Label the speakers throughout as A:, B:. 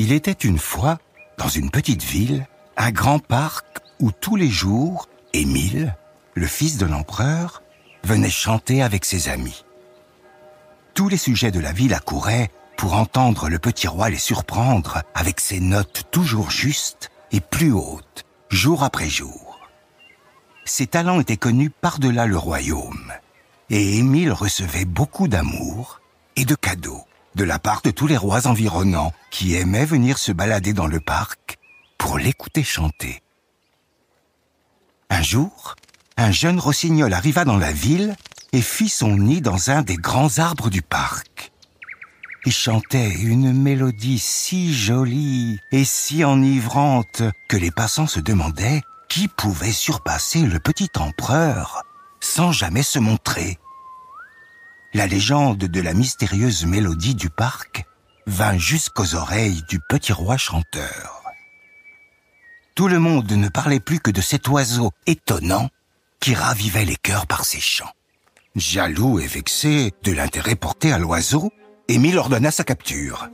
A: Il était une fois, dans une petite ville, un grand parc où tous les jours, Émile, le fils de l'empereur, venait chanter avec ses amis. Tous les sujets de la ville accouraient pour entendre le petit roi les surprendre avec ses notes toujours justes et plus hautes, jour après jour. Ses talents étaient connus par-delà le royaume, et Émile recevait beaucoup d'amour et de cadeaux de la part de tous les rois environnants qui aimaient venir se balader dans le parc pour l'écouter chanter. Un jour, un jeune rossignol arriva dans la ville et fit son nid dans un des grands arbres du parc. Il chantait une mélodie si jolie et si enivrante que les passants se demandaient qui pouvait surpasser le petit empereur sans jamais se montrer. La légende de la mystérieuse mélodie du parc vint jusqu'aux oreilles du petit roi chanteur. Tout le monde ne parlait plus que de cet oiseau étonnant qui ravivait les cœurs par ses chants. Jaloux et vexé de l'intérêt porté à l'oiseau, Émile ordonna sa capture.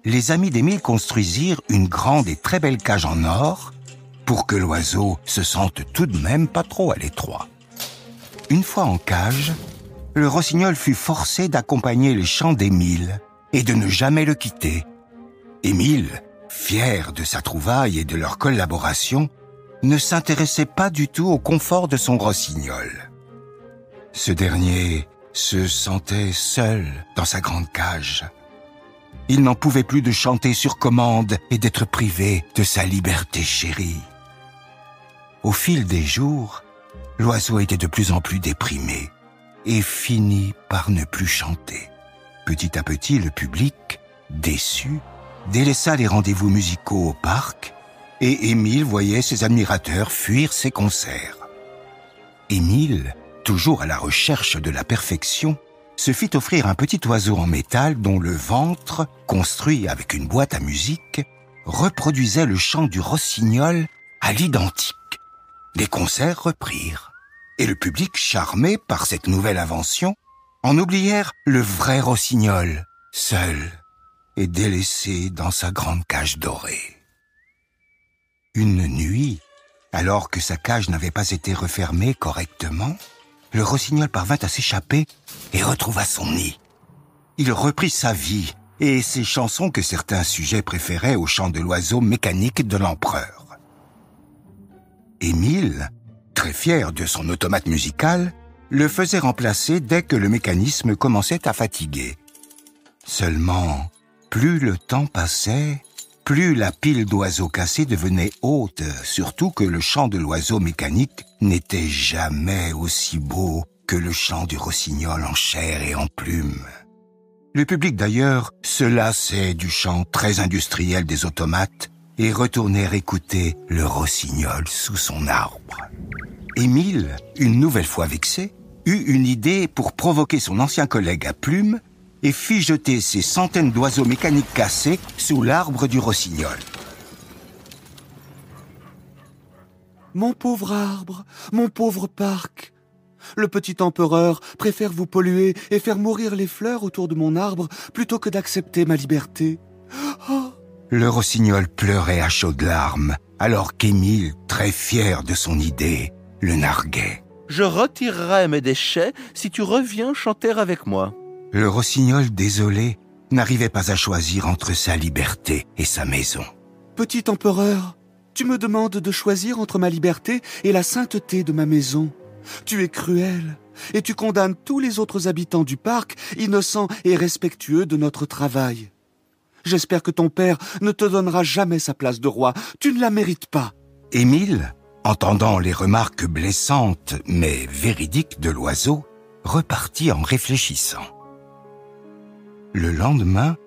A: Les amis d'Émile construisirent une grande et très belle cage en or pour que l'oiseau se sente tout de même pas trop à l'étroit. Une fois en cage, le rossignol fut forcé d'accompagner les chants d'Émile et de ne jamais le quitter. Émile, fier de sa trouvaille et de leur collaboration, ne s'intéressait pas du tout au confort de son rossignol. Ce dernier se sentait seul dans sa grande cage. Il n'en pouvait plus de chanter sur commande et d'être privé de sa liberté chérie. Au fil des jours, l'oiseau était de plus en plus déprimé et finit par ne plus chanter. Petit à petit, le public, déçu, délaissa les rendez-vous musicaux au parc et Émile voyait ses admirateurs fuir ses concerts. Émile, toujours à la recherche de la perfection, se fit offrir un petit oiseau en métal dont le ventre, construit avec une boîte à musique, reproduisait le chant du rossignol à l'identique. Les concerts reprirent, et le public, charmé par cette nouvelle invention, en oublièrent le vrai rossignol, seul et délaissé dans sa grande cage dorée. Une nuit, alors que sa cage n'avait pas été refermée correctement, le rossignol parvint à s'échapper et retrouva son nid. Il reprit sa vie et ses chansons que certains sujets préféraient au chant de l'oiseau mécanique de l'empereur. Émile, très fier de son automate musical, le faisait remplacer dès que le mécanisme commençait à fatiguer. Seulement, plus le temps passait, plus la pile d'oiseaux cassés devenait haute, surtout que le chant de l'oiseau mécanique n'était jamais aussi beau que le chant du rossignol en chair et en plumes. Le public d'ailleurs se lassait du chant très industriel des automates et retournait écouter le rossignol sous son arbre. Émile, une nouvelle fois vexé, eut une idée pour provoquer son ancien collègue à plumes et fit jeter ces centaines d'oiseaux mécaniques cassés sous l'arbre du rossignol.
B: Mon pauvre arbre, mon pauvre parc, le petit empereur préfère vous polluer et faire mourir les fleurs autour de mon arbre plutôt que d'accepter ma liberté. Oh.
A: Le rossignol pleurait à chaudes larmes, alors qu'Émile, très fier de son idée, le narguait.
C: Je retirerai mes déchets si tu reviens chanter avec moi.
A: Le rossignol, désolé, n'arrivait pas à choisir entre sa liberté et sa maison.
B: Petit empereur, tu me demandes de choisir entre ma liberté et la sainteté de ma maison. Tu es cruel et tu condamnes tous les autres habitants du parc, innocents et respectueux de notre travail. J'espère que ton père ne te donnera jamais sa place de roi. Tu ne la mérites pas.
A: Émile, entendant les remarques blessantes mais véridiques de l'oiseau, repartit en réfléchissant. Le lendemain,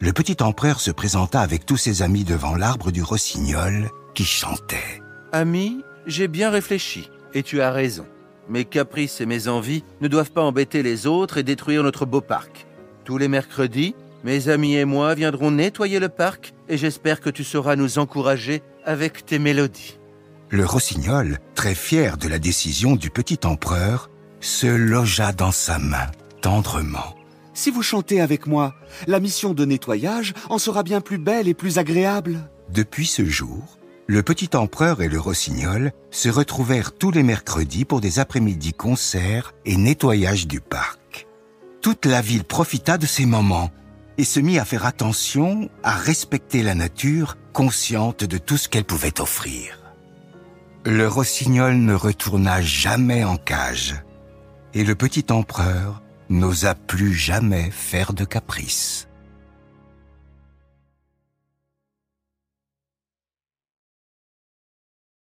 A: le petit empereur se présenta avec tous ses amis devant l'arbre du rossignol qui chantait.
C: Ami, j'ai bien réfléchi, et tu as raison. Mes caprices et mes envies ne doivent pas embêter les autres et détruire notre beau parc. Tous les mercredis, mes amis et moi viendrons nettoyer le parc et j'espère que tu sauras nous encourager avec tes mélodies.
A: Le rossignol, très fier de la décision du petit empereur, se logea dans sa main, tendrement.
B: Si vous chantez avec moi, la mission de nettoyage en sera bien plus belle et plus agréable. »
A: Depuis ce jour, le petit empereur et le rossignol se retrouvèrent tous les mercredis pour des après-midi concerts et nettoyage du parc. Toute la ville profita de ces moments et se mit à faire attention à respecter la nature, consciente de tout ce qu'elle pouvait offrir. Le rossignol ne retourna jamais en cage et le petit empereur n'osa plus jamais faire de caprices.